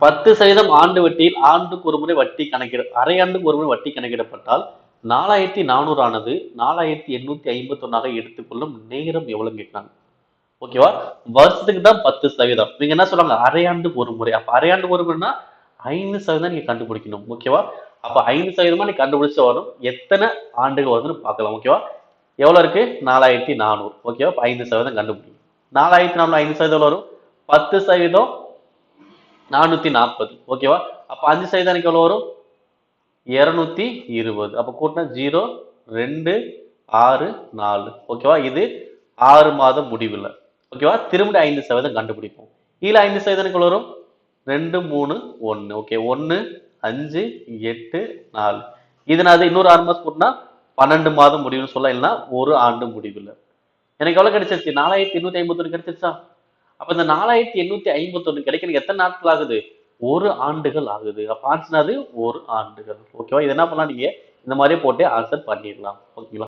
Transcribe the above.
10% ஆண்டு வட்டியில் ஆண்டுக்கு ஒரு முறை வட்டி அரையாண்டுக்கு ஒரு முறை வட்டி கணக்கிடப்பட்டால் 4400 ஆனது 4851 எடுத்துக்கொள்ளும் நேரம் எவ்வளவு கேட்கிறாங்க. ஓகேவா? வருஷத்துக்கு தான் 10%. நீங்க என்ன சொல்றாங்க, அரையாண்டுக்கு ஒரு முறை. அப்ப அரையாண்டுக்கு ஒரு முறைன்னா 5% நீங்க கண்டுபிடிக்கணும். ஓகேவா? அப்ப 5% நீ கண்டுபிடிச்ச வரும். எத்தனை ஆண்டுகள் வருதுன்னு பார்க்கலாம். ஓகேவா? எவ்வளவு இருக்கு? 4400. ஓகேவா? 5% கண்டுபிடிக்கும். 4400 5% வரும். 10% 440. ஓகேவா? அப்ப 5% எனக்கு எவ்வளவு வரும்? 220. அப்ப கூட்டினா 0 2 6 4. ஓகேவா? இது 6 மாதம் முடிவில். ஓகேவா? திரும்ப 5% கண்டுபிடிப்போம். கீழே 5% எனக்கு வரும் 2 3 1. ஓகே 1 5 8 4. இது நான் இன்னொரு 6 மாசம் கூட்டினா 12 மாதம் முடிவுன்னு சொல்ல, இல்லைன்னா ஒரு ஆண்டு முடிவில். எனக்கு எவ்வளவு கிடைச்சிருச்சு? 4851 கிடைச்சிருச்சா? அப்ப இந்த 4851 கிடைக்க எனக்கு எத்தனை நாட்கள் ஆகுது? ஒரு ஆண்டுகள் ஆகுது. அப்ப ஆன்சர் அது ஒரு ஆண்டுகள். ஓகேவா? இது என்ன பண்ணலாம், நீங்க இந்த மாதிரியே போட்டு ஆன்சர் பண்ணிடலாம். ஓகேங்களா?